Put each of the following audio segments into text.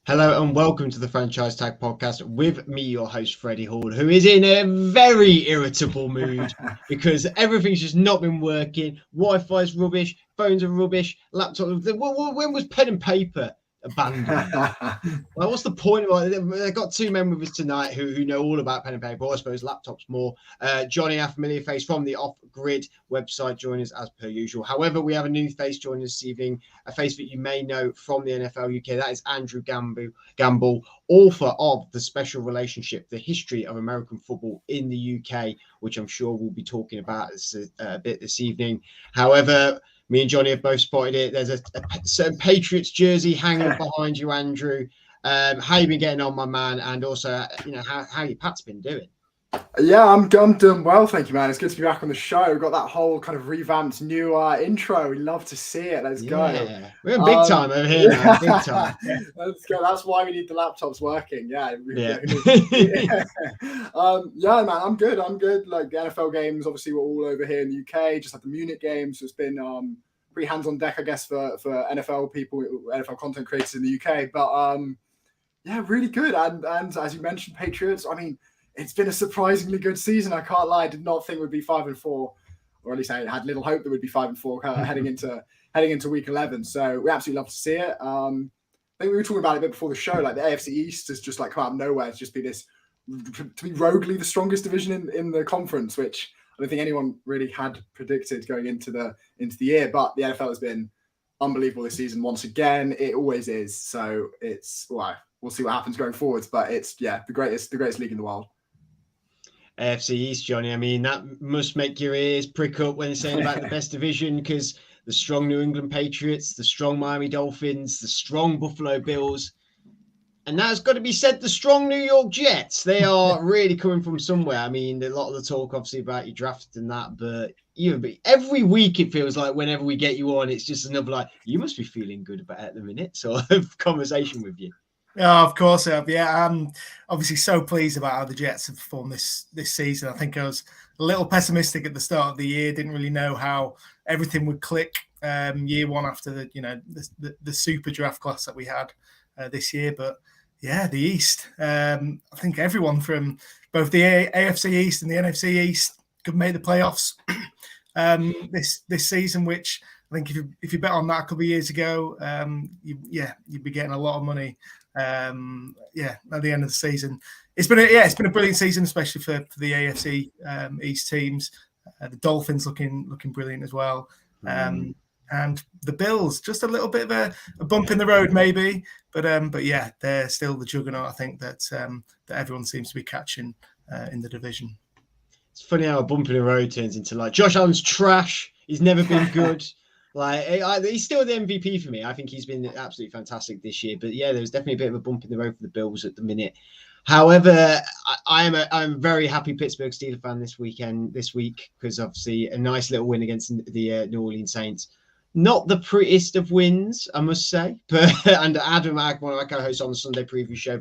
Hello and welcome to the Franchise Tag Podcast with me, your host, Freddie Hall, who is in a very irritable mood because everything's just not been working. Wi-Fi's rubbish, phones are rubbish, laptop. When was pen and paper abandoned? Like, what's the point of it? They've got two men with us tonight who know all about pen and paper, or I suppose laptops more. Johnny, our familiar face from the Off Grid website, joining us as per usual. However, we have a new face joining us this evening, a face that you may know from the NFL UK. That is Andrew Gamble, author of The Special Relationship, The History of American Football in the UK, which I'm sure we'll be talking about a bit this evening. However, me and Johnny have both spotted it. There's a certain Patriots jersey hanging behind you, Andrew. How you been getting on, my man? And also, how your Pat's been doing? Yeah, I'm doing well, thank you, man. It's good to be back on the show. We've got that whole kind of revamped new intro. We love to see it. Let's go. We're in big time over here now. Big time. Let's go. That's why we need the laptops working. Yeah. Man, I'm good. Like the NFL games, obviously, we're all over here in the UK. Just had the Munich games. So it's been pretty hands on deck, I guess, for NFL people, NFL content creators in the UK. But yeah, really good. And as you mentioned, Patriots. I mean, it's been a surprisingly good season. I can't lie. I did not think we'd be 5-4, or at least I had little hope that we'd be 5-4 heading into week 11. So we absolutely love to see it. I think we were talking about it a bit before the show. Like the AFC East has just like come out of nowhere. It's just been this to be roguely the strongest division in the conference, which I don't think anyone really had predicted going into the year. But the NFL has been unbelievable this season once again. It always is. So it's we'll see what happens going forwards. But it's the greatest league in the world. AFC East, Johnny. I mean, that must make your ears prick up when they're saying about the best division, because the strong New England Patriots, the strong Miami Dolphins, the strong Buffalo Bills, and that's got to be said, the strong New York Jets. They are really coming from somewhere. I mean, a lot of the talk, obviously, about your draft and that, but every week it feels like whenever we get you on, it's just another like, you must be feeling good about it at the minute sort of conversation with you. Oh, of course I have. Yeah, I'm obviously so pleased about how the Jets have performed this season. I think I was a little pessimistic at the start of the year. Didn't really know how everything would click year one after the super draft class that we had this year. But yeah, the East. I think everyone from both the AFC East and the NFC East could make the playoffs this season, which I think if you bet on that a couple of years ago, you'd be getting a lot of money. At the end of the season, it's been a brilliant season, especially for the AFC East teams. The Dolphins looking brilliant as well, and the Bills just a little bit of a bump in the road maybe, but yeah, they're still the juggernaut. I think that everyone seems to be catching in the division. It's funny how a bump in the road turns into like Josh Allen's trash. He's never been good. Like he's still the MVP for me. I think he's been absolutely fantastic this year. But yeah, there's definitely a bit of a bump in the road for the Bills at the minute. However, I'm a very happy Pittsburgh Steelers fan this week, because obviously a nice little win against the New Orleans Saints. Not the prettiest of wins, I must say. But and Adam, one of my co-hosts on the Sunday preview show,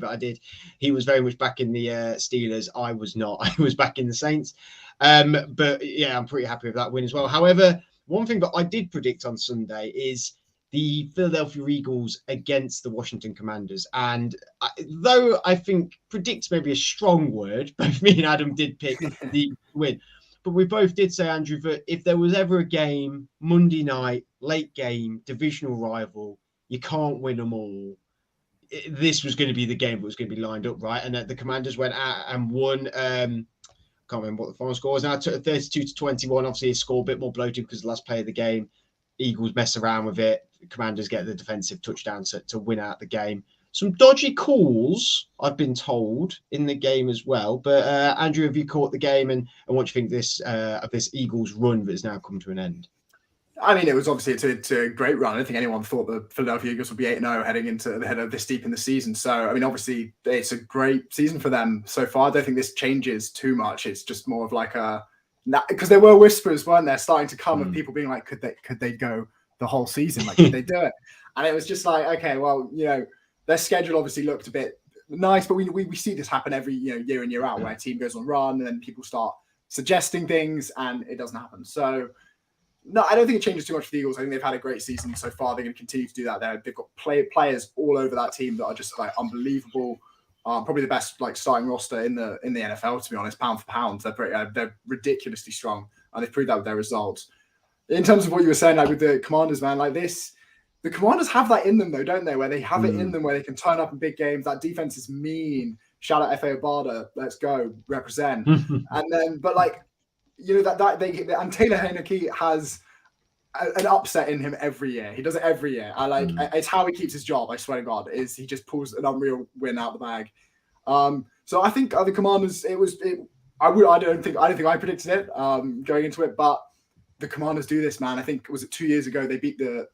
he was very much back in the Steelers. I was not. I was back in the Saints. But yeah, I'm pretty happy with that win as well. However, one thing that I did predict on Sunday is the Philadelphia Eagles against the Washington Commanders. And though I think predict maybe a strong word, both me and Adam did pick the win. But we both did say, Andrew, that if there was ever a game, Monday night, late game, divisional rival, you can't win them all. This was going to be the game that was going to be lined up, right? And the Commanders went out and won. Can't remember what the final score was now. 32-21. Obviously, a score a bit more bloated because the last play of the game, Eagles mess around with it. Commanders get the defensive touchdown to win out the game. Some dodgy calls, I've been told, in the game as well. But Andrew, have you caught the game, and what do you think of this Eagles run that has now come to an end? I mean, it was obviously it's a great run. I don't think anyone thought the Philadelphia Eagles would be 8-0 heading this deep in the season. So, I mean, obviously, it's a great season for them so far. I don't think this changes too much. It's just more of like because there were whispers, weren't there, starting to come of people being like, could they go the whole season? Like, could they do it? And it was just like, okay, well, their schedule obviously looked a bit nice, but we see this happen every year in, year out, where a team goes on run and then people start suggesting things and it doesn't happen. So No, I don't think it changes too much for the Eagles. I think they've had a great season so far. They're going to continue to do that. They've got players all over that team that are just like unbelievable. Probably the best like starting roster in the NFL, to be honest, pound for pound. They're ridiculously strong, and they've proved that with their results. In terms of what you were saying, like with the Commanders, man, like this, the Commanders have that in them though, don't they? Where they have it in them, where they can turn up in big games. That defense is mean. Shout out F.A. Obada, let's go represent. And then, but like, you know and Taylor Heineke has an upset in him every year. He does it every year. It's how he keeps his job. I swear to God, is he just pulls an unreal win out the bag. So I think the Commanders. I don't think I predicted it going into it, but the Commanders do this, man. I think was it 2 years ago they beat the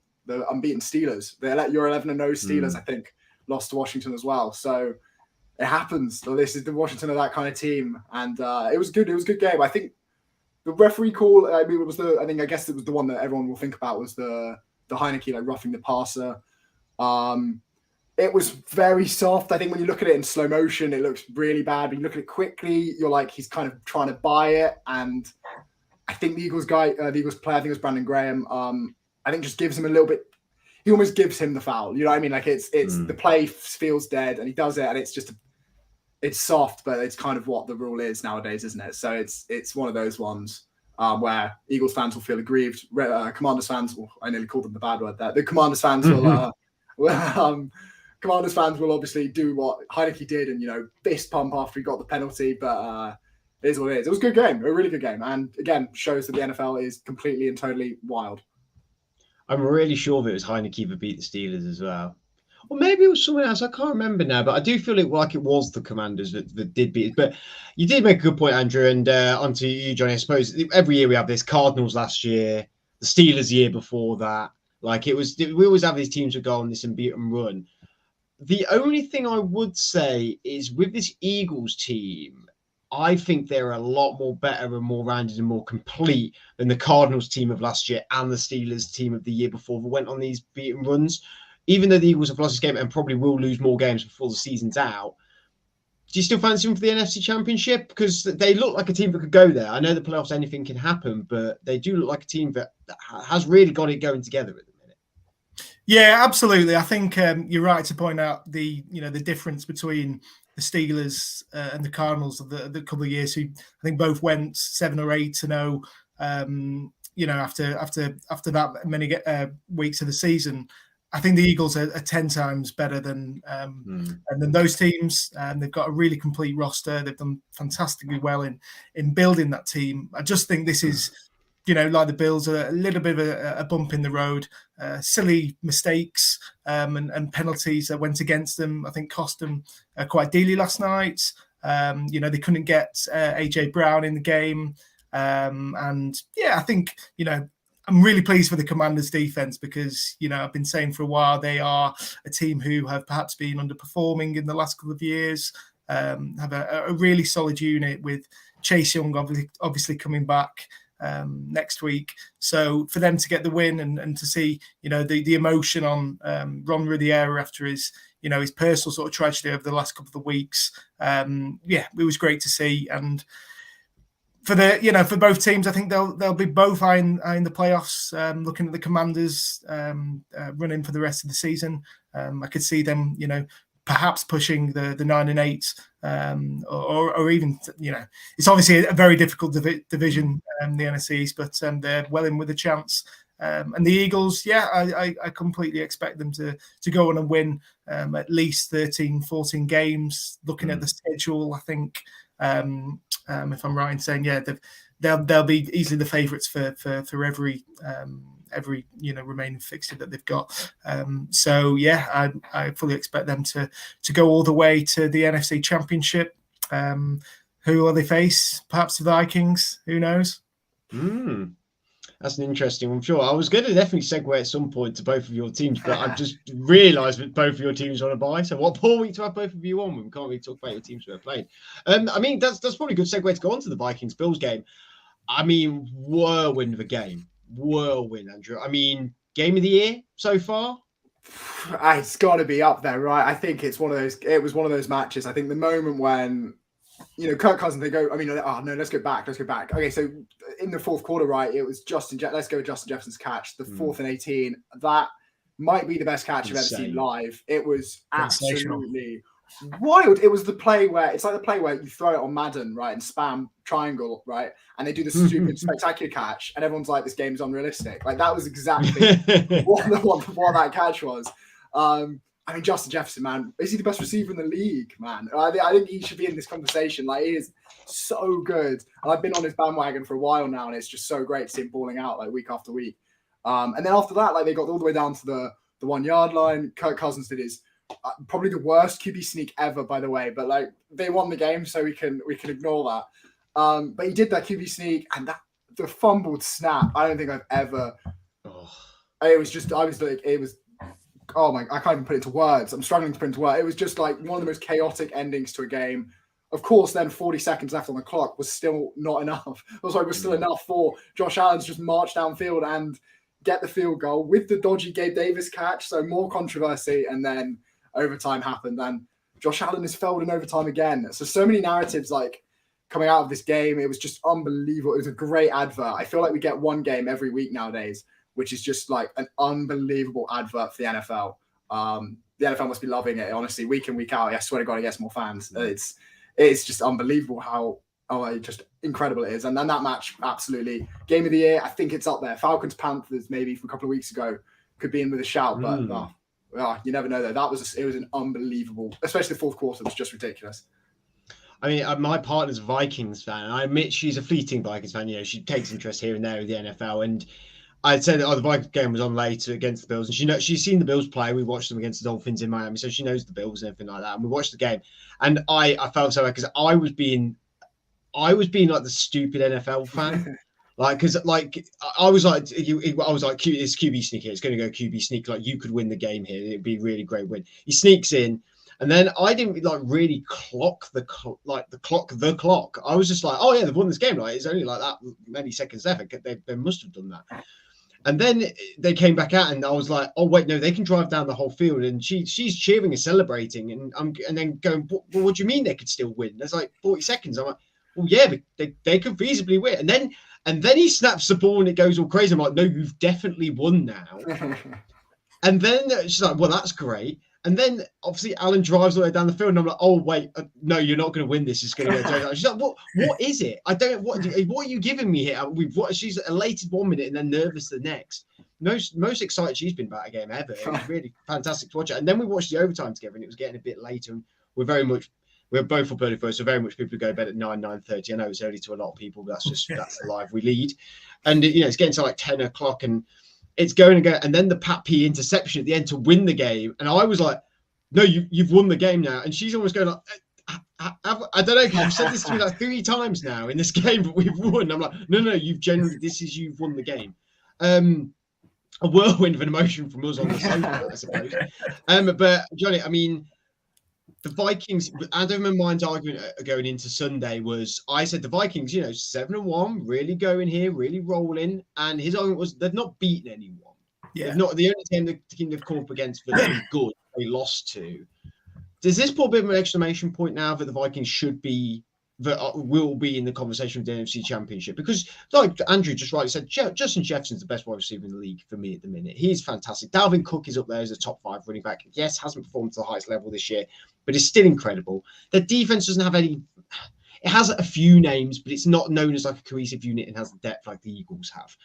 unbeaten Steelers. Your 11-0 Steelers, I think, lost to Washington as well. So it happens. So this is the Washington of that kind of team, and it was good. It was a good game. I think. The referee call, I guess it was the one that everyone will think about was the Heineke, like roughing the passer. It was very soft. I think when you look at it in slow motion, it looks really bad. When you look at it quickly, you're like, he's kind of trying to buy it. And I think the Eagles player, I think it was Brandon Graham, I think just gives him a little bit, he almost gives him the foul. You know what I mean? Like it's the play feels dead and he does it and it's just, it's soft, but it's kind of what the rule is nowadays, isn't it? So it's one of those ones where Eagles fans will feel aggrieved. Commanders fans, I nearly called them the bad word there. The Commanders fans Commanders fans will obviously do what Heineke did and, fist pump after he got the penalty, but it is what it is. It was a good game, a really good game. And again, shows that the NFL is completely and totally wild. I'm really sure that it was Heineke that beat the Steelers as well. Or maybe it was someone else. I can't remember now, but I do feel like it was the Commanders that did beat it. But you did make a good point, Andrew. And onto you, Johnny. I suppose every year we have this. Cardinals last year, the Steelers the year before that. Like we always have these teams that go on this unbeaten run. The only thing I would say is with this Eagles team, I think they're a lot more better and more rounded and more complete than the Cardinals team of last year and the Steelers team of the year before that went on these beaten runs. Even though the Eagles have lost this game and probably will lose more games before the season's out, do you still fancy them for the NFC Championship? Because they look like a team that could go there. I know the playoffs, anything can happen, but they do look like a team that has really got it going together at the minute. Yeah, absolutely. I think you're right to point out the difference between the Steelers and the Cardinals of the couple of years who I think both went 7 or 8-0. After that many weeks of the season. I think the Eagles are 10 times better than those teams. They've got a really complete roster. They've done fantastically well in building that team. I just think this is, like the Bills, a little bit of a bump in the road. Silly mistakes and penalties that went against them, I think, cost them quite dearly last night. They couldn't get AJ Brown in the game. I think, I'm really pleased for the Commanders defense because, I've been saying for a while they are a team who have perhaps been underperforming in the last couple of years, have a really solid unit with Chase Young obviously coming back next week. So for them to get the win and to see, the emotion on Ron Rivera after his personal sort of tragedy over the last couple of weeks, it was great to see. And for both teams, I think they'll be both eyeing the playoffs. Looking at the Commanders running for the rest of the season, I could see them, perhaps pushing the 9-8, or even it's obviously a very difficult division, the NFC East, but they're well in with a chance. And the Eagles, I completely expect them to go on and win at least 13, 14 games. Looking at the schedule, I think. If I'm right in saying, they'll be easily the favourites for every remaining fixture that they've got. I fully expect them to go all the way to the NFC Championship. Who will they face? Perhaps the Vikings. Who knows? That's an interesting one. Sure, I was going to definitely segue at some point to both of your teams, but I've just realised that both of your teams are on a bye. So what poor week to have both of you on when we can't really talk about your teams who are playing. That's probably a good segue to go on to the Vikings-Bills game. Whirlwind of a game. Whirlwind, Andrew. Game of the year so far? It's got to be up there, right? I think it was one of those matches. I think the moment when Kirk Cousins, they go, let's go back. Okay, so in the fourth quarter, right, it was let's go with Justin Jefferson's catch, the 4th and 18. That might be the best catch I've ever seen live. It was absolutely wild. It was the play where, it's like the play where you throw it on Madden, right, and spam triangle, right, and they do the stupid spectacular catch, and everyone's like, this game is unrealistic. Like, that was exactly what that catch was. Justin Jefferson, man, is he the best receiver in the league, man? I think he should be in this conversation. Like, he is so good. And I've been on his bandwagon for a while now, and it's just so great to see him balling out like week after week. And then after that, like, they got all the way down to the 1 yard line. Kirk Cousins did his probably the worst QB sneak ever, by the way. But like, they won the game, so we can ignore that. But he did that QB sneak, and the fumbled snap. I don't think I've ever. Oh my! I can't even put it into words. I'm struggling to put it into words. It was just like one of the most chaotic endings to a game. Of course, then 40 seconds left on the clock was still not enough. Was still enough for Josh Allen to just march downfield and get the field goal with the dodgy Gabe Davis catch. So more controversy, and then overtime happened, and Josh Allen has failed in overtime again. So many narratives like coming out of this game. It was just unbelievable. It was a great advert. I feel like we get one game every week nowadays, which is just like an unbelievable advert for the NFL. The NFL must be loving it, honestly, week in, week out. I swear to God, it gets more fans. It's just unbelievable how just incredible it is. And then that match, absolutely. Game of the year, I think it's up there. Falcons-Panthers, maybe from a couple of weeks ago, could be in with a shout, but you never know, though. It was an unbelievable, especially the fourth quarter was just ridiculous. I mean, my partner's a Vikings fan, and I admit she's a fleeting Vikings fan. She takes interest here and there with the NFL, and I'd say that the Vikings game was on later against the Bills, and she's seen the Bills play. We watched them against the Dolphins in Miami, so she knows the Bills and everything like that. And we watched the game, and I felt so bad because I was being like the stupid NFL fan, because I was like, it's QB sneak here. It's going to go QB sneak. Like, you could win the game here. It'd be a really great win. He sneaks in. And then I didn't really clock the clock. I was just like, oh yeah, they've won this game. Like, it's only like that many seconds left. They must have done that. And then they came back out, and I was like, oh wait, no, they can drive down the whole field. And she's cheering and celebrating, and then going, well, what do you mean they could still win? There's like 40 seconds. I'm like, well, yeah, but they could feasibly win. And then he snaps the ball and it goes all crazy. I'm like, no, you've definitely won now. And then she's like, well, that's great. And then obviously Allen drives all the way down the field, and I'm like, oh wait, no, you're not going to win this. It's going to go. She's like, what is it? I don't. What are you giving me here? She's elated 1 minute and then nervous the next. Most excited she's been about a game ever. It was really fantastic to watch it. And then we watched the overtime together, and it was getting a bit later. And we're both up early first, so very much people go to bed at 9:30. I know it's early to a lot of people, but that's the life we lead. And it's getting to like 10 o'clock, and it's going to go, and then the Pat P interception at the end to win the game. And I was like, no, you've won the game now. And she's almost going like, I don't know, because you've said this to me like 3 times now in this game, but we've won. I'm like, no, you've won the game. A whirlwind of an emotion from us on the sofa, I suppose. But Johnny, I mean, the Vikings, Adam and mine's argument going into Sunday was, I said the Vikings, 7-1, really going here, really rolling. And his argument was they've not beaten anyone. Yeah. They've not, the only team they've come up against for them good, they lost to. Does this put a bit of an exclamation point now that the Vikings will be in the conversation with the NFC Championship? Because, like Andrew just rightly said, Justin Jefferson's the best wide receiver in the league for me at the minute. He's fantastic. Dalvin Cook is up there as a top 5 running back. Yes, hasn't performed to the highest level this year, but it's still incredible. Their defense doesn't have any. It has a few names, but it's not known as like a cohesive unit and has the depth like the Eagles have.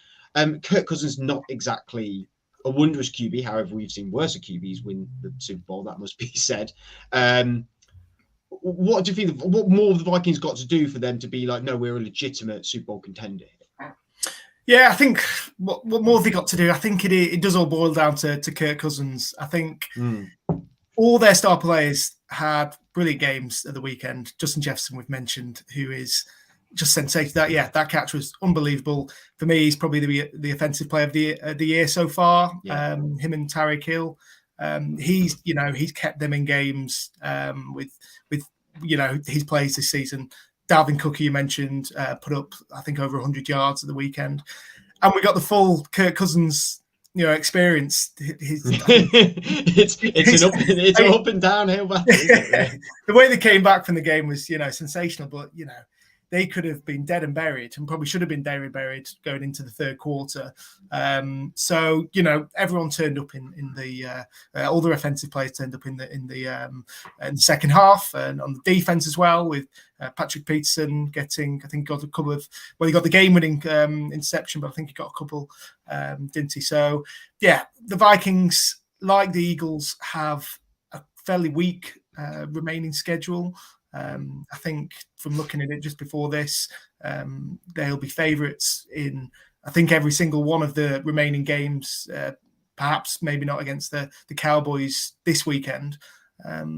Kirk Cousins not exactly a wondrous QB. However, we've seen worse QBs win the Super Bowl. That must be said. What do you think? What more have the Vikings got to do for them to be like, no, we're a legitimate Super Bowl contender here? Yeah, I think what more have they got to do? I think it does all boil down to Kirk Cousins. I think all their star players had brilliant games at the weekend. Justin Jefferson, we've mentioned, who is just sensational. That catch was unbelievable. For me, he's probably the offensive player of the year so far. Yeah. Him and Tyreek Hill. He's kept them in games with his plays this season. Dalvin Cook, you mentioned, put up I think over 100 yards at the weekend, and we got the full Kirk Cousins experienced. It's an up and down hill battle, isn't it? The way they came back from the game was, sensational. But they could have been dead and buried, and probably should have been dead and buried going into the third quarter. So everyone turned up in the all the offensive players turned up in the second half, and on the defense as well, with Patrick Peterson getting, I think, got a couple of, he got the game-winning interception, but I think he got a couple, didn't he? So yeah, the Vikings, like the Eagles, have a fairly weak remaining schedule. I think from looking at it just before this, they'll be favourites in, I think, every single one of the remaining games, perhaps maybe not against the Cowboys this weekend.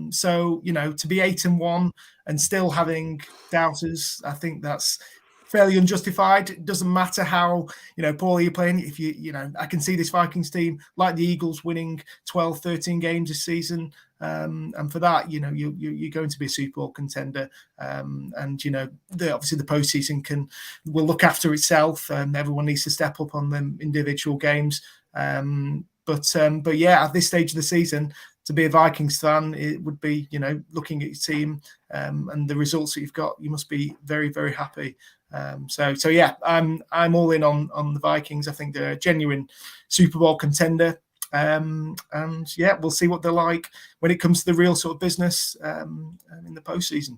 So, to be 8-1 and still having doubters, I think that's fairly unjustified. It doesn't matter how, poorly you're playing. If I can see this Vikings team, like the Eagles, winning 12, 13 games this season. And for that, you're going to be a Super Bowl contender. And, obviously the postseason will look after itself, and everyone needs to step up on them individual games. But yeah, at this stage of the season, to be a Vikings fan, it would be, looking at your team and the results that you've got, you must be very, very happy. So yeah, I'm all in on the Vikings. I think they're a genuine Super Bowl contender. And yeah, we'll see what they're like when it comes to the real sort of business in the postseason.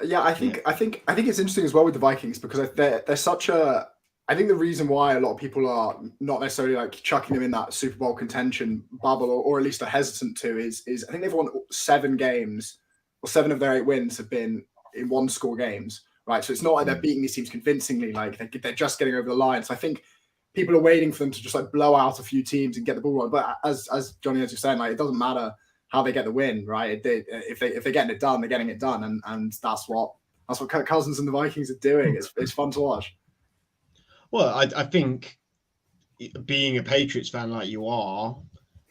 Yeah, I think it's interesting as well with the Vikings, because they're such a. I think the reason why a lot of people are not necessarily like chucking them in that Super Bowl contention bubble, or at least are hesitant to, is I think they've won 7 games, or 7 of their 8 wins have been in one-score games, right? So it's not like they're beating these teams convincingly, like they're just getting over the line. So I think people are waiting for them to just like blow out a few teams and get the ball rolling. But as Johnny, as you're saying, like, it doesn't matter how they get the win, right? If they're getting it done, they're getting it done, and that's what Kirk Cousins and the Vikings are doing. It's fun to watch. Well, I think being a Patriots fan like you are,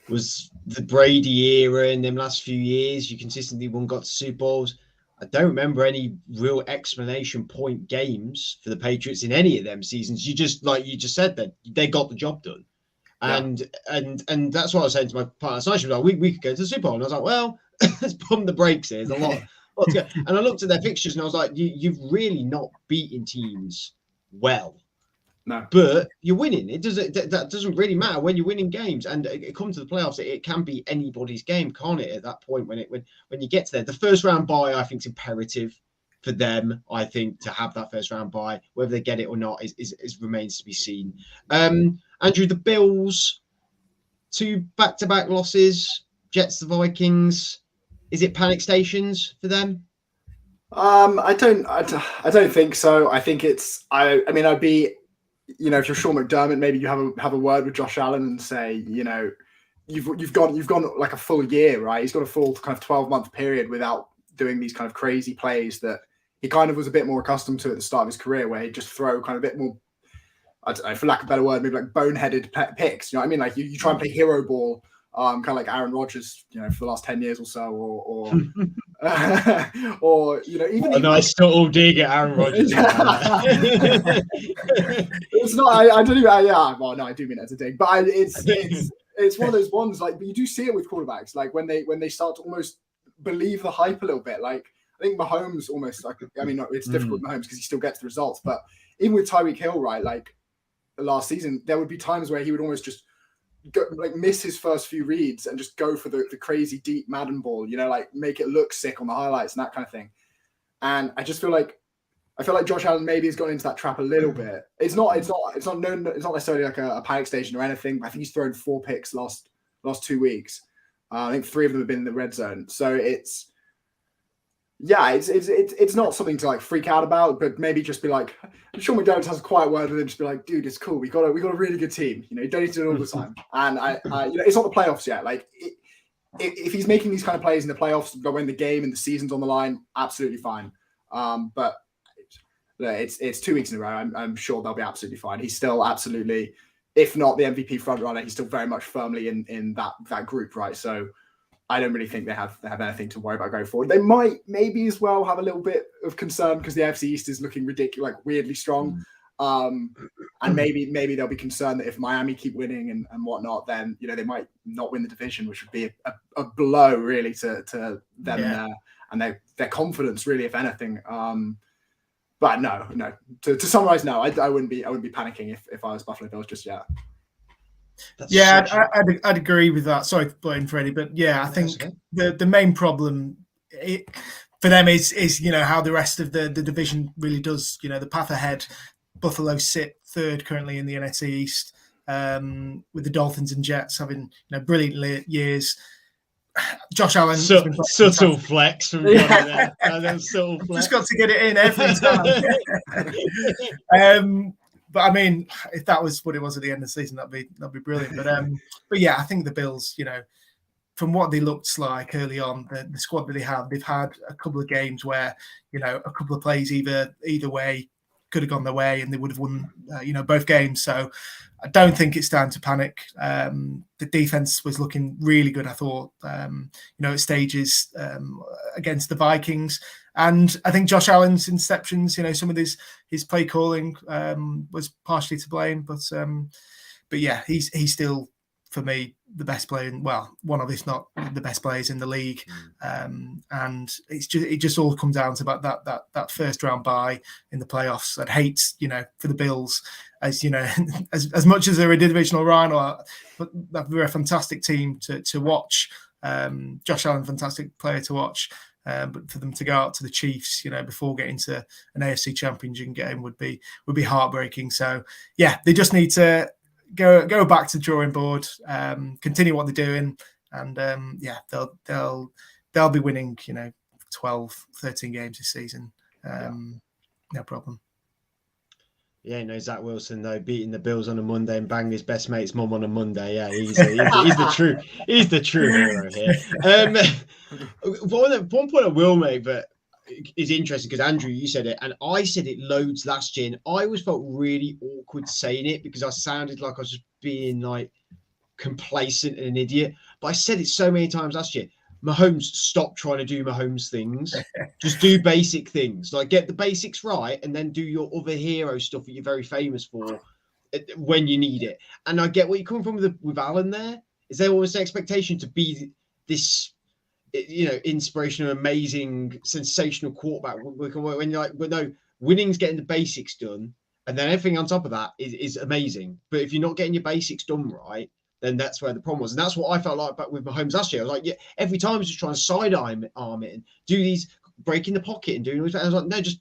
was the Brady era in them last few years. You consistently got to Super Bowls. I don't remember any real exclamation point games for the Patriots in any of them seasons. You just, like you just said, that they got the job done. And that's what I was saying to my partner. So she was like, we could go to the Super Bowl. And I was like, well, let's pump the brakes here. There's a lot to go. And I looked at their fixtures and I was like, you've really not beaten teams well. No. But you're winning. That doesn't really matter when you're winning games. And it comes to the playoffs, it can be anybody's game, can't it? At that point, when you get to there, the first round bye, I think, is imperative for them. I think to have that first round bye, whether they get it or not, is remains to be seen. Andrew, the Bills, 2 back-to-back losses. Jets, the Vikings. Is it panic stations for them? I don't think so. I think it's. I mean, I'd be. If you're Sean McDermott, maybe you have a word with Josh Allen and say, you've gone like a full year, right? He's got a full kind of 12-month period without doing these kind of crazy plays that he kind of was a bit more accustomed to at the start of his career, where he'd just throw kind of a bit more, I don't know, for lack of a better word, maybe like boneheaded picks. You know what I mean? Like you try and play hero ball, kind of like Aaron Rodgers, for the last 10 years or so, or or even a nice little dig at Aaron Rodgers. It's not. I don't even. Yeah. Well, no, I do mean it as a dig, but it's one of those ones. Like, but you do see it with quarterbacks. Like when they start to almost believe the hype a little bit. Like I think Mahomes almost. Like, I mean, it's difficult with Mahomes because he still gets the results. But even with Tyreek Hill, right? Like last season, there would be times where he would almost just miss his first few reads and just go for the crazy deep Madden ball, like make it look sick on the highlights and that kind of thing. And I just feel like Josh Allen maybe has gone into that trap a little bit. It's not necessarily like a panic station or anything. I think he's thrown 4 picks last 2 weeks. I think 3 of them have been in the red zone. So it's not something to like freak out about, but maybe just be like, Sean McDermott has a quiet word with him, just be like, dude, it's cool. We got a really good team. You don't need to do it all the time. And it's not the playoffs yet. Like if he's making these kind of plays in the playoffs, go win the game and the season's on the line, absolutely fine. But it's 2 weeks in a row. I'm sure they'll be absolutely fine. He's still absolutely, if not the MVP front runner, he's still very much firmly in that group, right? So I don't really think they have anything to worry about going forward. They might maybe as well have a little bit of concern because the AFC East is looking ridiculous, like weirdly strong. And maybe they'll be concerned that if Miami keep winning and whatnot, then they might not win the division, which would be a blow really to them and their confidence, really, if anything. But no. To summarize, no, I wouldn't be panicking if I was Buffalo Bills just yet. I'd agree with that. Sorry for blowing Freddie, but I think the main problem for them is how the rest of the division really does. The path ahead. Buffalo sit third currently in the NFC East, with the Dolphins and Jets having brilliant years. Josh Allen, subtle flex from there. Subtle flex. Just got to get it in every time. But I mean, if that was what it was at the end of the season, that'd be brilliant. But I think the Bills, from what they looked like early on, the squad that they've had a couple of games where a couple of plays either way could have gone their way and they would have won both games. So I don't think it's time to panic. The defense was looking really good, I thought, at stages against the Vikings. And I think Josh Allen's interceptions, some of his play calling was partially to blame. But he's still, for me, the best player, one of, if not the best players in the league. And it just all comes down to about that first round bye in the playoffs. I'd hate, for the Bills, as as much as they're a divisional rival, but they're a fantastic team to watch. Josh Allen, fantastic player to watch. But for them to go out to the Chiefs, before getting to an AFC Championship game would be heartbreaking. So they just need to go back to the drawing board, continue what they're doing, and they'll be winning 12, 13 games this season. No problem. Zach Wilson though, beating the Bills on a Monday and banging his best mate's mum on a Monday. He's the true hero here. One point I will make that is interesting, because Andrew, you said it and I said it loads last year, and I always felt really awkward saying it because I sounded like I was just being like complacent and an idiot. But I said it so many times last year. Mahomes, stop trying to do Mahomes things. Just do basic things. Like, get the basics right and then do your other hero stuff that you're very famous for when you need it. And I get what you're coming from with Allen there. Is there always an expectation to be this, inspirational, amazing, sensational quarterback when you're like, well, no, winning's getting the basics done, and then everything on top of that is amazing. But if you're not getting your basics done right, then that's where the problem was. And that's what I felt like with Mahomes last year. I was like, every time I was just trying to sidearm it and do these, breaking the pocket and doing all this. I was like, no, just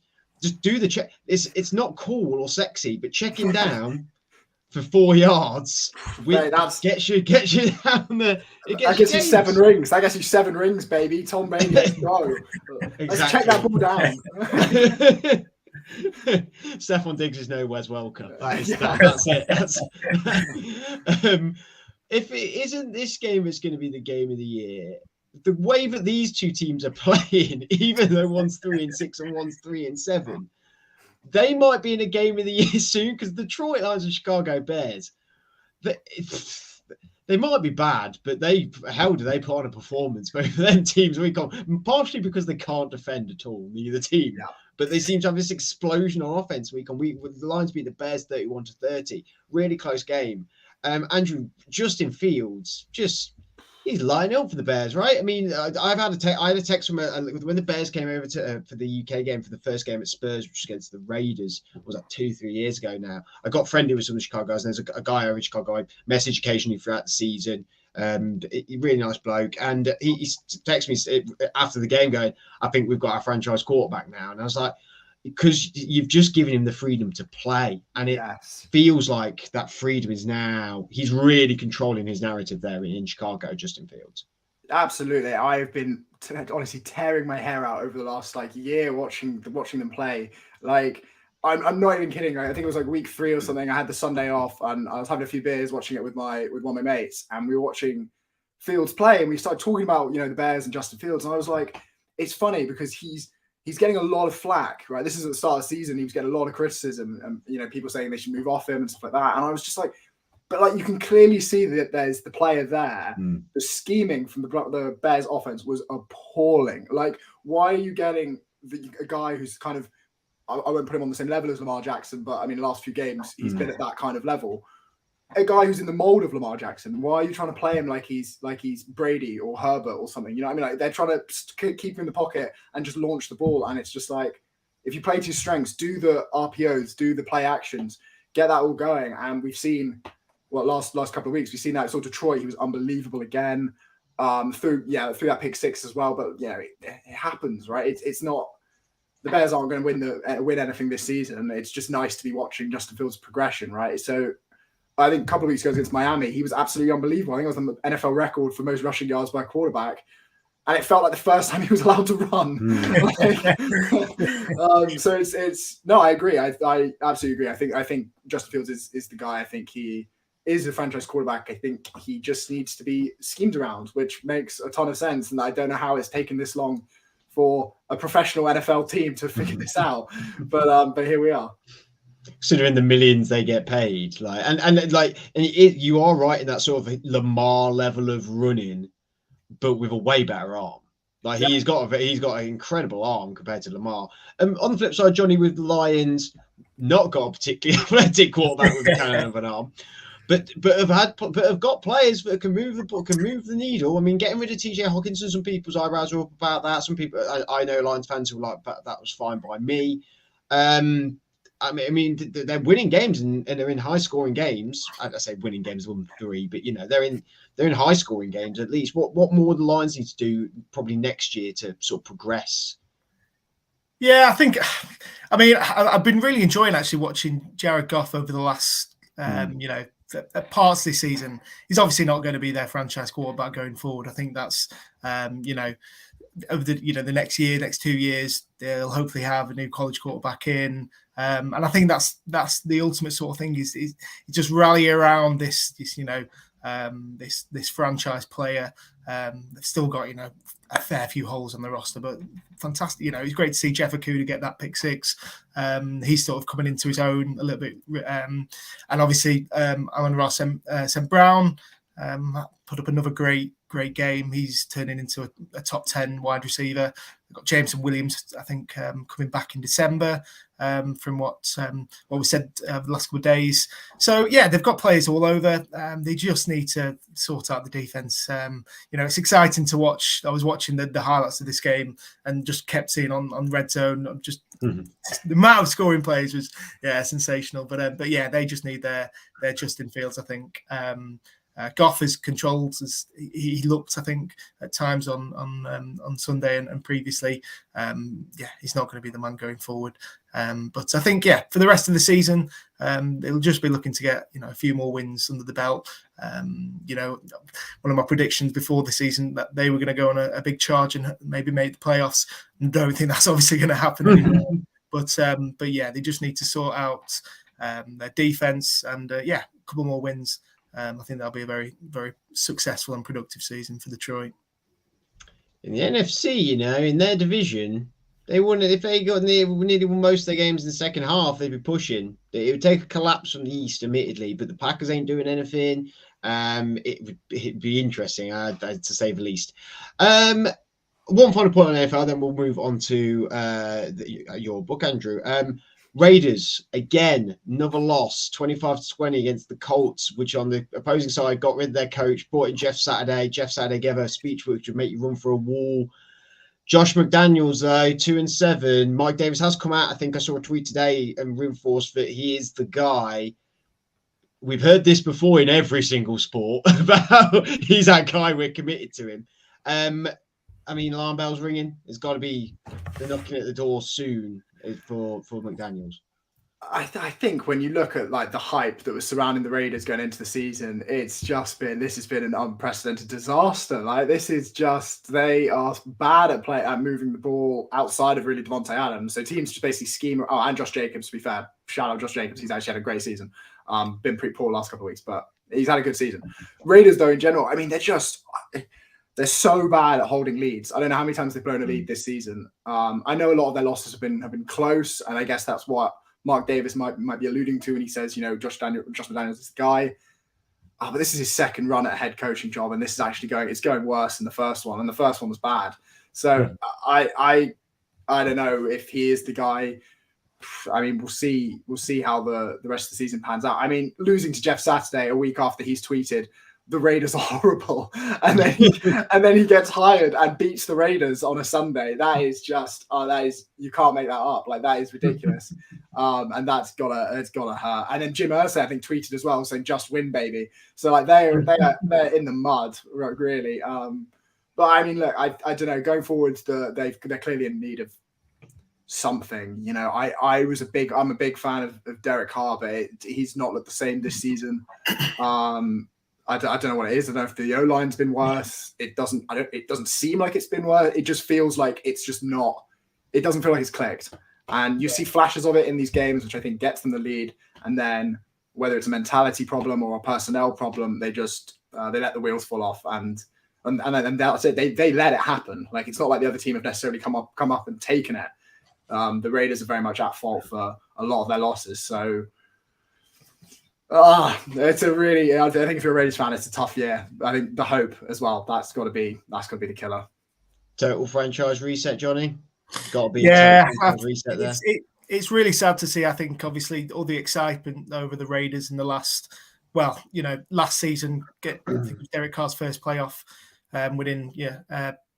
do the check. It's not cool or sexy, but checking down for 4 yards gets you down there. That gets you 7 rings. That gets you 7 rings, baby. Tom Brady, let's go. Exactly. Let's check that ball down. Stephon Diggs is nowhere's welcome. That's it. If it isn't this game, it's going to be the game of the year. The way that these two teams are playing, even though one's 3-6 and one's 3-7, they might be in a game of the year soon, because the Detroit Lions and Chicago Bears, they might be bad, but do they put on a performance? Both of them teams week on, partially because they can't defend at all, neither team. Yeah. But they seem to have this explosion on offense week on week. With the Lions beat the Bears 31-30, really close game. Andrew, Justin Fields, he's lining up for the Bears, right? I mean, I had a text from when the Bears came over to for the UK game for the first game at Spurs, which was against the Raiders. Was that 2-3 years ago now? I got friendly with some of the Chicago guys, and there's a guy over in Chicago I message occasionally throughout the season. Really nice bloke, and he texted me after the game going, "I think we've got our franchise quarterback now," and I was like, because you've just given him the freedom to play, and it feels like that freedom is now, he's really controlling his narrative there in Chicago, Justin Fields. Absolutely. I've been honestly tearing my hair out over the last year watching them play. Like, I'm not even kidding. I think it was week 3 or something. I had the Sunday off and I was having a few beers watching it with one of my mates, and we were watching Fields play, and we started talking about the Bears and Justin Fields, and I was like, it's funny because he's getting a lot of flack, right? This is at the start of the season. He was getting a lot of criticism and people saying they should move off him and stuff like that. And I was just like, but you can clearly see that there's the player there. The scheming from the Bears offense was appalling. Like, why are you getting a guy who's kind of I won't put him on the same level as Lamar Jackson, but I mean, the last few games he's been at that kind of level. A guy who's in the mold of Lamar Jackson. Why are you trying to play him like he's Brady or Herbert or something? You know what I mean? Like they're trying to keep him in the pocket and just launch the ball, and it's just like, if you play to your strengths, do the RPOs, do the play actions, get that all going. And we've seen last couple of weeks, we've seen that. So Detroit, he was unbelievable again. Through that pick six as well. But it happens, right? It's not, the Bears aren't going to win anything this season. It's just nice to be watching Justin Fields' progression, right? So I think a couple of weeks ago against Miami, he was absolutely unbelievable. I think it was on the NFL record for most rushing yards by a quarterback. And it felt like the first time he was allowed to run. So I agree. I absolutely agree. I think Justin Fields is the guy. I think he is a franchise quarterback. I think he just needs to be schemed around, which makes a ton of sense. And I don't know how it's taken this long for a professional NFL team to figure this out. But here we are. Considering the millions they get paid, you are right in that sort of Lamar level of running, but with a way better arm. Like he's got an incredible arm compared to Lamar. On the flip side, Johnny, with the Lions, not got a particularly athletic quarterback with a cannon of an arm, but have got players that can move the needle. I mean, getting rid of TJ Hawkinson, some people's eyebrows are up about that. Some people, I know Lions fans who were like, that was fine by me. I mean, they're winning games and they're in high-scoring games. I say winning games, 1-3, but they're in high-scoring games at least. What more the Lions need to do probably next year to sort of progress? Yeah, I think. I mean, I've been really enjoying actually watching Jared Goff over the last, parts this season. He's obviously not going to be their franchise quarterback going forward. I think that's, over the next year, next 2 years, they'll hopefully have a new college quarterback in. And I think that's the ultimate sort of thing is just rally around this franchise player. They've still got a fair few holes on the roster, but fantastic. It's great to see Jeff Okudah get that pick six. He's sort of coming into his own a little bit, and obviously Amon-Ra St. Brown put up another great game. He's turning into a top 10 wide receiver. We've got Jameson Williams, I think, coming back in December, from what we said the last couple of days. So, yeah, they've got players all over. They just need to sort out the defense. It's exciting to watch. I was watching the highlights of this game and just kept seeing on Red Zone, just the amount of scoring plays was, sensational. But yeah, they just need their Justin Fields, I think. Goff is controlled as he looked, I think, at times on Sunday and previously. He's not going to be the man going forward. But I think, for the rest of the season, they'll just be looking to get a few more wins under the belt. One of my predictions before the season that they were going to go on a big charge and maybe make the playoffs. I don't think that's obviously going to happen anymore. But they just need to sort out their defense and a couple more wins. I think that'll be a very, very successful and productive season for Detroit. In the NFC, in their division, they wouldn't. If they got nearly most of their games in the second half, they'd be pushing. It would take a collapse from the East, admittedly, but the Packers ain't doing anything. It'd be interesting, to say the least. One final point on NFL, then we'll move on to your book, Andrew. Raiders, again, another loss, 25-20 against the Colts, which on the opposing side got rid of their coach, brought in Jeff Saturday. Jeff Saturday gave a speech which would make you run for a wall. Josh McDaniels, though, 2-7. Mike Davis has come out. I think I saw a tweet today and reinforced that he is the guy. We've heard this before in every single sport about he's that guy. We're committed to him. Alarm bells ringing. There's got to be they're knocking at the door soon for McDaniels. I think when you look at the hype that was surrounding the Raiders going into the season, this has been an unprecedented disaster. This is just, they are bad at moving the ball outside of really Devontae Adams. So teams just basically scheme. Oh, and Josh Jacobs, to be fair, shout out Josh Jacobs. He's actually had a great season. Been pretty poor last couple of weeks, but he's had a good season. Raiders, though, in general, they're so bad at holding leads. I don't know how many times they've blown a lead this season. I know a lot of their losses have been close, and I guess that's what Mark Davis might be alluding to when he says, Josh McDaniels is the guy. But this is his second run at a head coaching job, and this is actually going worse than the first one, and the first one was bad. So I don't know if he is the guy. I mean, we'll see how the rest of the season pans out. I mean, losing to Jeff Saturday a week after he's tweeted the Raiders are horrible, and then he gets hired and beats the Raiders on a Sunday. That is just you can't make that up. Like, that is ridiculous, and it's gotta hurt. And then Jim Irsay, I think, tweeted as well saying "Just win, baby." So like they're in the mud, really. But I mean, look, I don't know. Going forward, they're clearly in need of something. You know, I'm a big fan of Derek Carr, but he's not looked the same this season. I don't know what it is. I don't know if the O-line's been worse. It doesn't seem like it's been worse. It just feels like it's just not. It doesn't feel like it's clicked. And you see flashes of it in these games, which I think gets them the lead. And then whether it's a mentality problem or a personnel problem, they just they let the wheels fall off, and that's it. They let it happen. Like, it's not like the other team have necessarily come up and taken it. The Raiders are very much at fault for a lot of their losses. So. It's a really. I think if you're a Raiders fan, it's a tough year. I think the hope as well. That's got to be the killer. Total franchise reset, Johnny. Got to be reset there. It's really sad to see. I think obviously all the excitement over the Raiders in the last season. I think it was Derek Carr's first playoff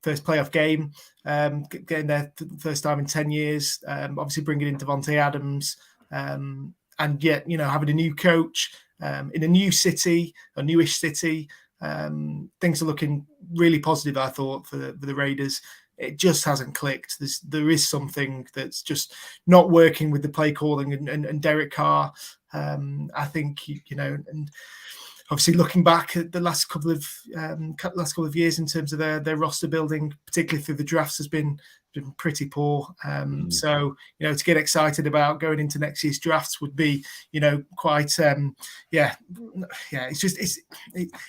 first playoff game, getting there for the first time in 10 years. Obviously bringing in Davante Adams. And yet, having a new coach in a new city, a newish city, things are looking really positive, I thought, for the Raiders. It just hasn't clicked. There is something that's just not working with the play calling and Derek Carr. I think, and obviously looking back at the last couple of years in terms of their roster building, particularly through the drafts, has been pretty poor. So, to get excited about going into next year's drafts would be, quite,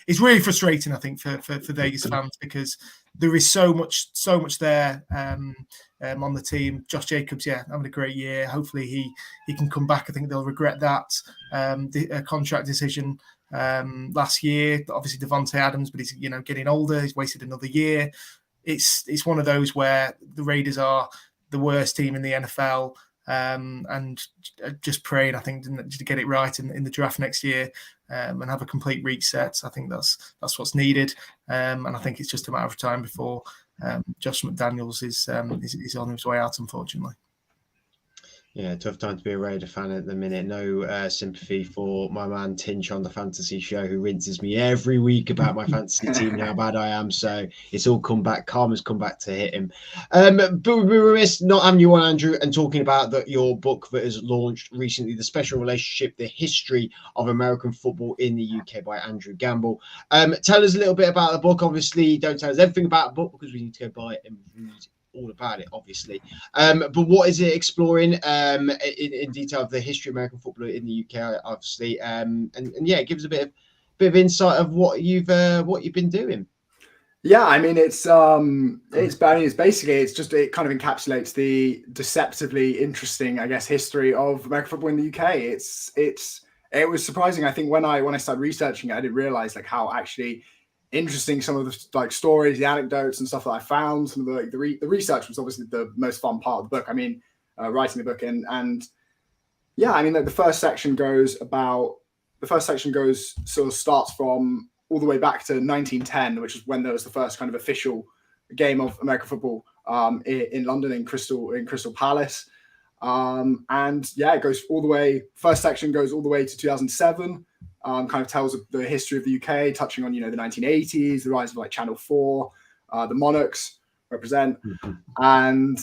it's really frustrating, I think, for Vegas fans, because there is so much there on the team. Josh Jacobs, having a great year. Hopefully he can come back. I think they'll regret that contract decision last year. Obviously Davante Adams, but he's getting older. He's wasted another year. It's one of those where the Raiders are the worst team in the NFL, and just praying, I think, to get it right in the draft next year, and have a complete reset. I think that's what's needed, and I think it's just a matter of time before Josh McDaniels is on his way out, unfortunately. Yeah, tough time to be a Raider fan at the minute. No sympathy for my man Tinch on the fantasy show, who rinses me every week about my fantasy team and how bad I am. So it's all come back. Karma's come back to hit him. But we'd be remiss not having you on, Andrew, and talking about your book that has launched recently, The Special Relationship, The History of American Football in the UK by Andrew Gamble. Tell us a little bit about the book. Obviously, don't tell us everything about the book, because we need to go buy it and read all about it, obviously. But what is it exploring in detail of the history of American football in the UK, obviously, and give us a bit of insight of what you've been doing. Yeah, I mean, it kind of encapsulates the deceptively interesting, I guess, history of American football in the UK. It was surprising. I think when I started researching it, I didn't realize how actually interesting some of the stories, the anecdotes and stuff that I found. Some of the research was obviously the most fun part of the book. I mean, writing the book the first section starts from all the way back to 1910, which is when there was the first kind of official game of American football in London, in Crystal Palace. It goes all the way. First section goes all the way to 2007. Kind of tells the history of the UK, touching on the 1980s, the rise of Channel 4, the Monarchs represent, and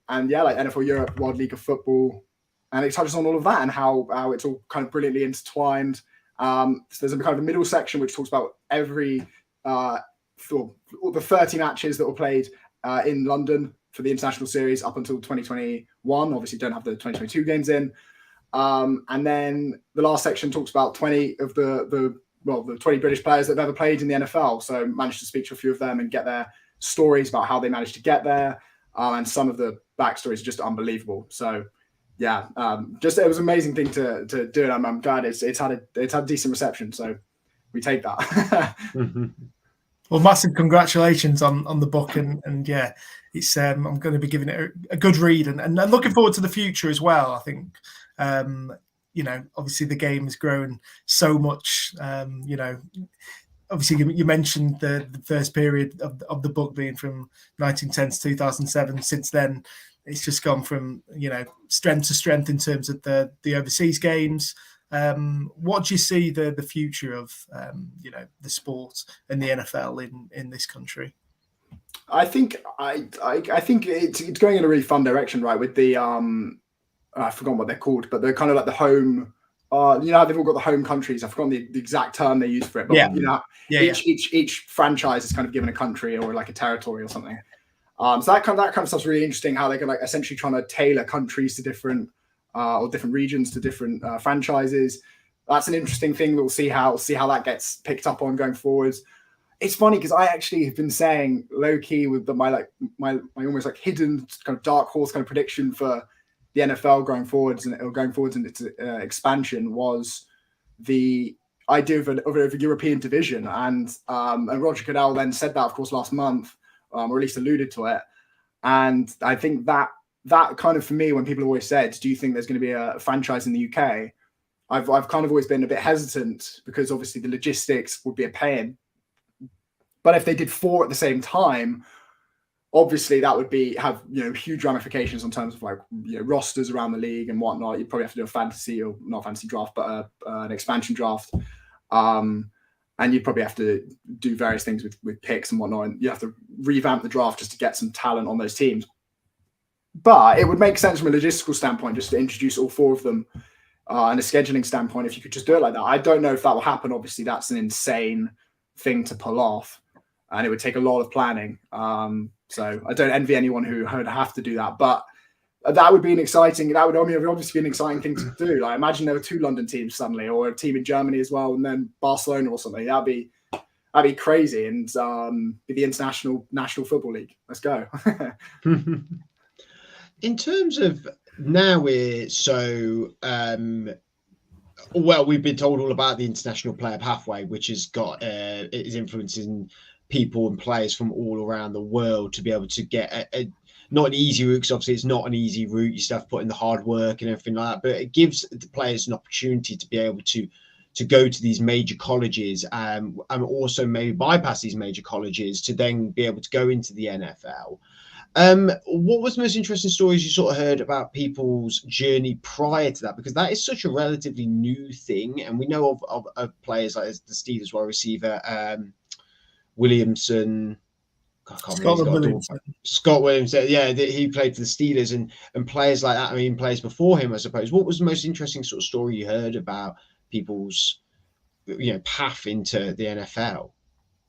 NFL Europe, World League of Football, and it touches on all of that and how it's all kind of brilliantly intertwined. So there's a kind of a middle section which talks about every all the 30 matches that were played in London for the international series up until 2021. Obviously, don't have the 2022 games in. And then the last section talks about 20 of the 20 British players that have ever played in the NFL. So managed to speak to a few of them and get their stories about how they managed to get there. And some of the backstories are just unbelievable. So it was an amazing thing to do. And I'm glad it's had a decent reception. So we take that. Well, massive congratulations on the book, and yeah, it's I'm going to be giving it a good read, and looking forward to the future as well. I think obviously the game has grown so much. Obviously you mentioned the first period of the book being from 1910 to 2007. Since then, it's just gone from strength to strength in terms of the overseas games. What do you see the future of the sport and the NFL in this country? I think it's going in a really fun direction, right? With the I've forgotten what they're called, but they're kind of like the home. They've all got the home countries. I've forgotten the exact term they use for it, but each franchise is kind of given a country or like a territory or something. So that kind of stuff's really interesting. How they can like essentially trying to tailor countries to different or different regions to different franchises. That's an interesting thing. We'll see how that gets picked up on going forwards. It's funny because I actually have been saying low key with my almost like hidden kind of dark horse kind of prediction for the NFL going forwards in its expansion was the idea of a European division, and Roger Goodell then said that, of course, last month, or at least alluded to it. And I think that kind of, for me, when people always said, "Do you think there's going to be a franchise in the UK?" I've kind of always been a bit hesitant because obviously the logistics would be a pain. But if they did 4 at the same time, obviously that would have huge ramifications in terms of like rosters around the league and whatnot. You'd probably have to do a fantasy, or not fantasy draft, but an expansion draft, and you'd probably have to do various things with picks and whatnot. And you have to revamp the draft just to get some talent on those teams. But it would make sense from a logistical standpoint just to introduce all 4 of them, and a scheduling standpoint if you could just do it like that. I don't know if that will happen. Obviously, that's an insane thing to pull off, and it would take a lot of planning. So I don't envy anyone who would have to do that, but that would be obviously be an exciting thing to do. Like, imagine there were 2 London teams suddenly, or a team in Germany as well, and then Barcelona or something. That'd be crazy, and be the National Football League. Let's go. In terms of now, we're so we've been told all about the International Player Pathway, which has got is influencing people and players from all around the world to be able to get not an easy route, because obviously it's not an easy route. You still have to put in the hard work and everything like that, but it gives the players an opportunity to be able to go to these major colleges, and also maybe bypass these major colleges to then be able to go into the NFL. What was the most interesting stories you sort of heard about people's journey prior to that? Because that is such a relatively new thing, and we know of players like the Steelers wide receiver Williamson. Scott Williamson. Yeah, he played for the Steelers, and players like that. I mean, players before him, I suppose. What was the most interesting sort of story you heard about people's path into the NFL?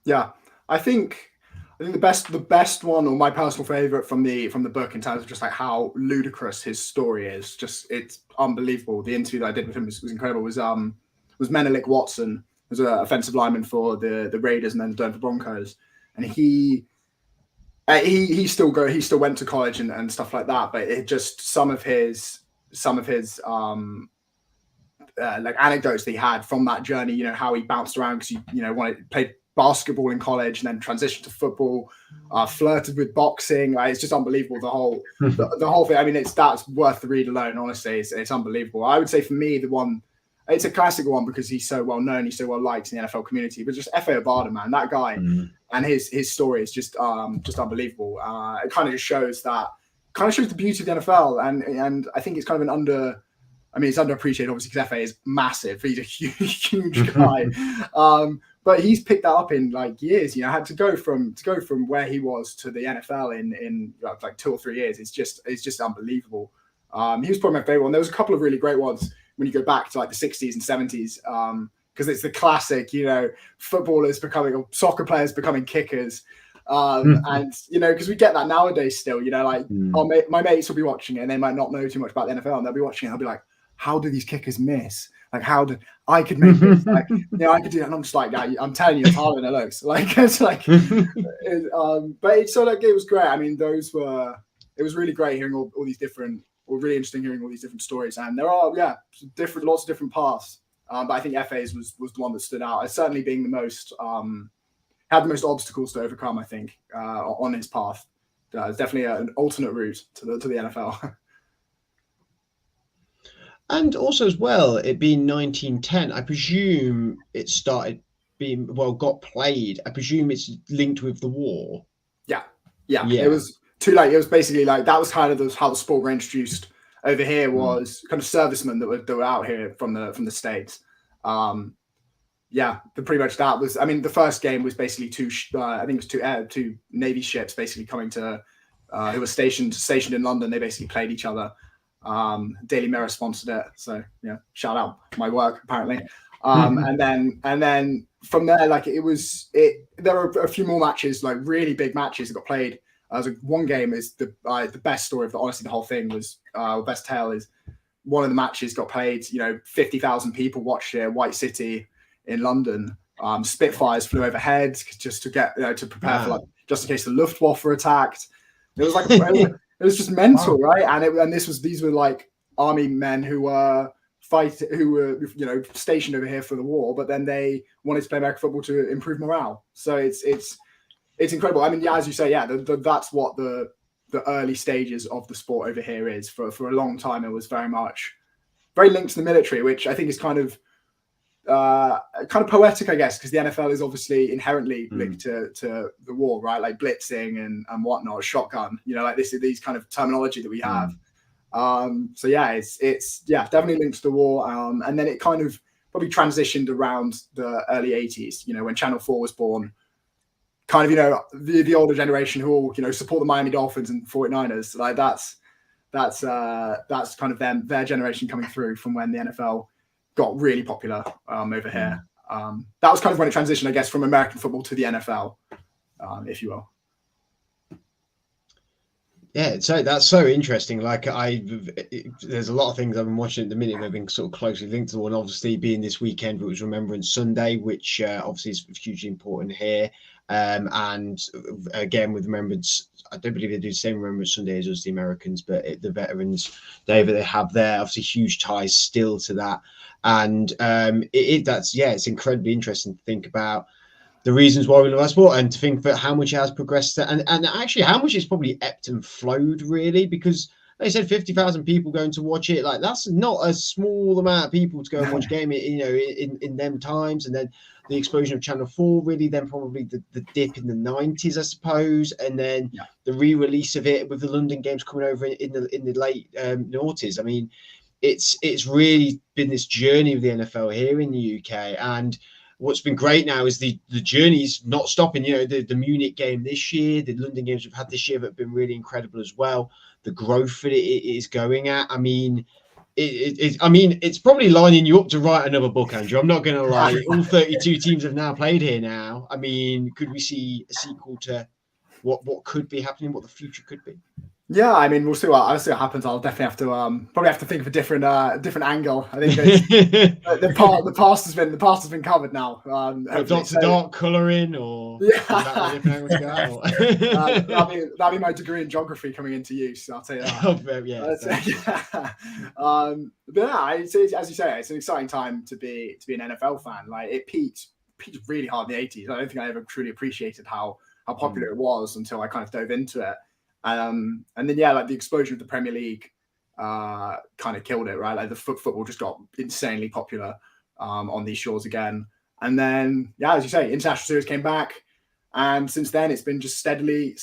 Yeah, I think the best one, or my personal favorite from the book, in terms of just like how ludicrous his story is, it's unbelievable. The interview that I did with him was incredible. Was Menelik Watson, who's an offensive lineman for the Raiders and then the Denver Broncos, and he still went to college and stuff like that. But it just some of his like anecdotes that he had from that journey. How he bounced around because he played basketball in college and then transitioned to football, flirted with boxing. It's just unbelievable, the whole thing. I mean, that's worth the read alone. Honestly, it's unbelievable. I would say for me, the one, it's a classic one because he's so well known, he's so well liked in the NFL community. But just Efe Obada, man, that guy and his story is just unbelievable. It kind of just shows the beauty of the NFL, and I think it's kind of it's underappreciated, obviously, because Efe is massive. He's a huge guy. But he's picked that up in like years. Had to go from where he was to the NFL in like 2 or 3 years. It's just unbelievable. He was probably my favorite one. There was a couple of really great ones when you go back to like the 60s and 70s, because it's the classic, footballers becoming, or soccer players becoming kickers. And because we get that nowadays still. My mates will be watching it and they might not know too much about the NFL, and they'll be watching it and they'll be like, how do these kickers miss? Like, how did I could make this? Like, I could do that. And I'm just like, I'm telling you, it's harder than it looks. Like, it's like, but it's so like, it was great. I mean, it was really great hearing all these different, or really interesting hearing all these different stories. And there are, lots of different paths. But I think Efe's was the one that stood out as certainly being the most had the most obstacles to overcome, I think, on his path. It's definitely an alternate route to the NFL. And also as well, it being 1910, I presume it started being got played. I presume it's linked with the war. Yeah. It was too late. It was basically like that was kind of how the sport were introduced over here. Was kind of servicemen that were out here from the States. Pretty much that was. I mean, the first game was basically two Navy ships basically coming to who were stationed in London. They basically played each other. Daily Mirror sponsored it, so yeah, shout out my work apparently. And then from there, like there were a few more matches, like really big matches that got played. One game is the best story of honestly the whole thing was best tale is one of the matches got played. 50,000 people watched it. White City in London. Spitfires flew overhead just to get to prepare for just in case the Luftwaffe attacked. It was like it was just mental, right? And these were like army men who were stationed over here for the war, but then they wanted to play American football to improve morale. So it's incredible. I mean, as you say, that's what the early stages of the sport over here is. For a long time, it was very linked to the military, which I think is kind of poetic, I guess, because the NFL is obviously inherently linked to the war, right? Like blitzing and whatnot, shotgun, like these kind of terminology that we have. It's definitely linked to the war. And then it kind of probably transitioned around the early 80s, when Channel 4 was born. Kind of, the older generation who all, support the Miami Dolphins and 49ers. Like that's kind of their generation coming through from when the NFL got really popular over here. That was kind of when it transitioned, I guess, from American football to the NFL, if you will. Yeah, so that's so interesting. Like there's a lot of things I've been watching at the minute that have been sort of closely linked to the one. Obviously, being this weekend, it was Remembrance Sunday, which obviously is hugely important here. And again, with Remembrance, I don't believe they do the same Remembrance Sunday as the Americans, but the Veterans Day that they have there, obviously huge ties still to that. And it's incredibly interesting to think about the reasons why we love our sport and to think that how much it has progressed and actually how much it's probably ebbed and flowed, really, because they said 50,000 people going to watch it. Like, that's not a small amount of people to go and watch a game, in them times. And then the explosion of Channel 4, really, then probably the dip in the 90s, I suppose. And then the re-release of it with the London games coming over in the late noughties. I mean, it's really been this journey of the NFL here in the UK. And what's been great now is the journey's not stopping. The Munich game this year, the London games we've had this year have been really incredible as well. The growth that it is going at. I mean, it's probably lining you up to write another book, Andrew. I'm not going to lie. All 32 teams have now played here now. I mean, could we see a sequel to what could be happening, what the future could be? Yeah, I mean, we'll see what happens. I'll definitely have to think of a different angle. I think the past has been covered now. Dr. Dark colouring, or that'd be my degree in geography coming into use. I'll tell you that. As you say, it's an exciting time to be an NFL fan. Like, it peaked really hard in the 80s. I don't think I ever truly appreciated how popular it was until I kind of dove into it. And then like the explosion of the Premier League kind of killed it, right? Like the football just got insanely popular on these shores again. And then as you say, international series came back, and since then it's been just steadily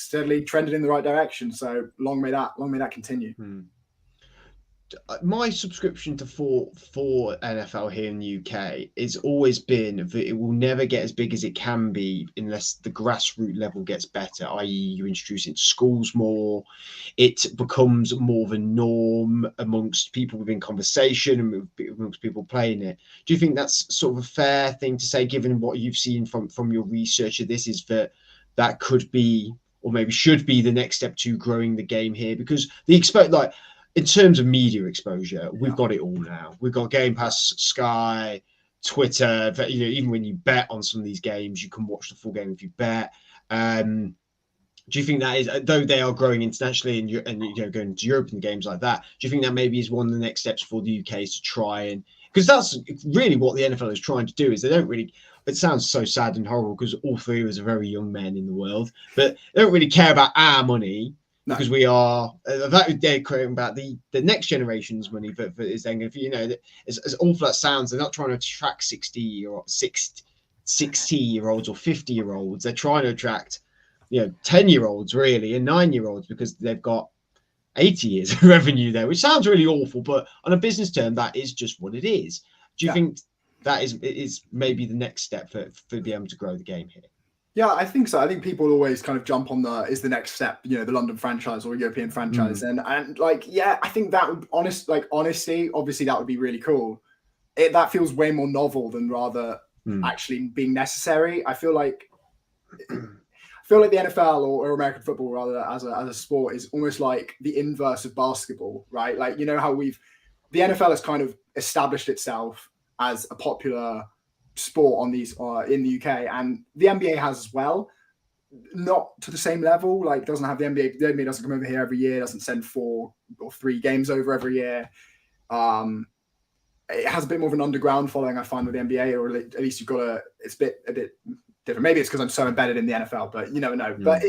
trending in the right direction. So long may that continue. My subscription to for NFL here in the UK has always been that it will never get as big as it can be unless the grassroots level gets better, i.e. you introduce it to schools more, it becomes more of a norm amongst people within conversation and amongst people playing it. Do you think that's sort of a fair thing to say, given what you've seen from your research of this, is that could be, or maybe should be, the next step to growing the game here? Because in terms of media exposure, we've got it all now. We've got Game Pass, Sky, Twitter. Even when you bet on some of these games, you can watch the full game if you bet. Do you think that is, though they are growing internationally and going to Europe and games like that, do you think that maybe is one of the next steps for the UK is to try and because that's really what the NFL is trying to do. Is they don't really. It sounds so sad and horrible because all three of us are very young men in the world, but they don't really care about our money. No. Because we are that they're caring about the next generation's money, but is then if you know as awful that sounds, they're not trying to attract 60-year-olds or 50-year-olds. They're trying to attract 10-year-olds really and 9-year-olds because they've got 80 years of revenue there, which sounds really awful, but on a business term, that is just what it is. Do you think that is maybe the next step for being able to grow the game here? Yeah, I think so. I think people always kind of jump on the next step, the London franchise or European franchise. And I think that would honestly, obviously that would be really cool. That feels way more novel than rather actually being necessary. I feel like the NFL or American football rather as a sport is almost like the inverse of basketball, right? Like, how the NFL has kind of established itself as a popular sport on these in the UK, and the NBA has as well, not to the same level. Like, doesn't have the NBA doesn't come over here every year, doesn't send 4 or 3 games over every year. It has a bit more of an underground following, I find, with the NBA, or at least you've got it's a bit different. Maybe it's because I'm so embedded in the NFL, but you never know. But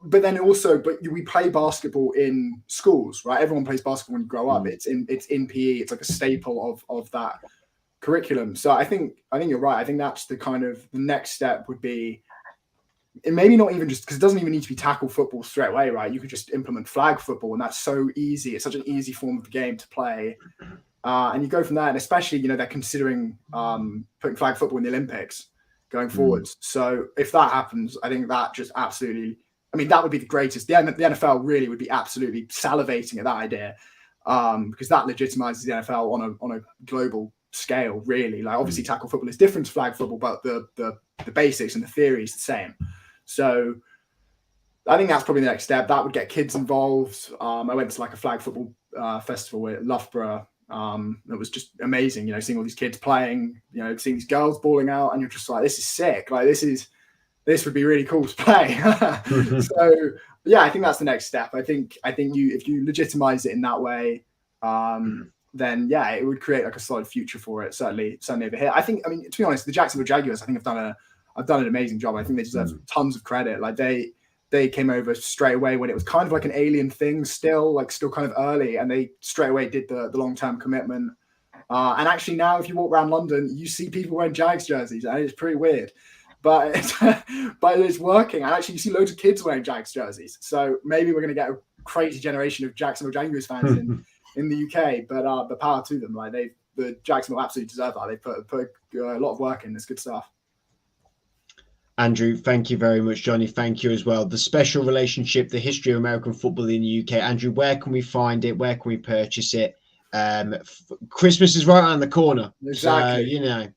we play basketball in schools, right? Everyone plays basketball when you grow up. It's in PE. It's like a staple of that curriculum. So I think you're right. I think that's the kind of the next step would be, and maybe not even just because it doesn't even need to be tackle football straight away, right? You could just implement flag football, and that's so easy. It's such an easy form of the game to play, and you go from there. And especially, they're considering putting flag football in the Olympics going forwards. So if that happens, I think that just absolutely, that would be the greatest. The NFL really would be absolutely salivating at that idea, because that legitimizes the NFL on a global scale, really. Like, obviously tackle football is different to flag football, but the basics and the theory is the same. So I think that's probably the next step. That would get kids involved. I went to like a flag football festival at Loughborough. It was just amazing, seeing all these kids playing, seeing these girls balling out, and you're just like, this is sick. Like, this would be really cool to play. So yeah, I think that's the next step. I think if you legitimize it in that way, then yeah, it would create like a solid future for it. Certainly over here. To be honest, the Jacksonville Jaguars, I think have done an amazing job. I think they deserve tons of credit. Like, they came over straight away when it was kind of like an alien thing, still kind of early, and they straight away did the long-term commitment. And actually now, if you walk around London, you see people wearing Jags jerseys, and it's pretty weird, but it's working. And actually, you see loads of kids wearing Jags jerseys. So maybe we're going to get a crazy generation of Jacksonville Jaguars fans in the UK. But power to them. Like, the Jacksonville absolutely deserve that. They put a lot of work in. It's good stuff. Andrew, thank you very much. Johnny, thank you as well. The Special Relationship, the history of American football in the UK. Andrew, where can we find it? Where can we purchase it? Christmas is right around the corner. Exactly. So,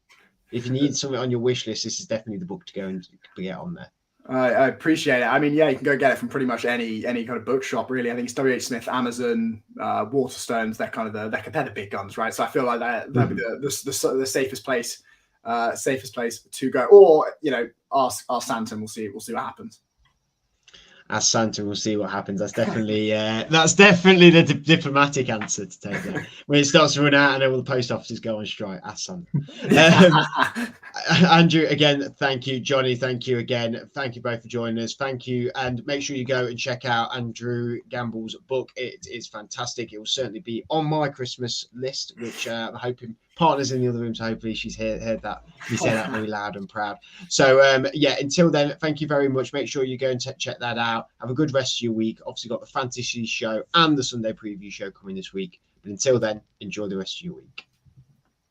if you need something on your wish list, this is definitely the book to go and get on there. I appreciate it. You can go get it from pretty much any kind of bookshop, really. I think it's WH Smith, Amazon, Waterstones. They're kind of they're the big guns, right? So I feel like that'd be the safest place to go. Or ask Santa, and we'll see what happens. Ask Santa, we'll see what happens. That's definitely the diplomatic answer to take that. When it starts to run out and all the post offices go on strike, ask Santa. Andrew, again, thank you. Johnny, thank you again. Thank you both for joining us. Thank you, and make sure you go and check out Andrew Gamble's book. It is fantastic. It will certainly be on my Christmas list, which I'm hoping partners in the other room, so hopefully she's heard that we say that very loud and proud. So until then, thank you very much. Make sure you go and check that out. Have a good rest of your week. Obviously got the fantasy show and the Sunday preview show coming this week, but until then, enjoy the rest of your week.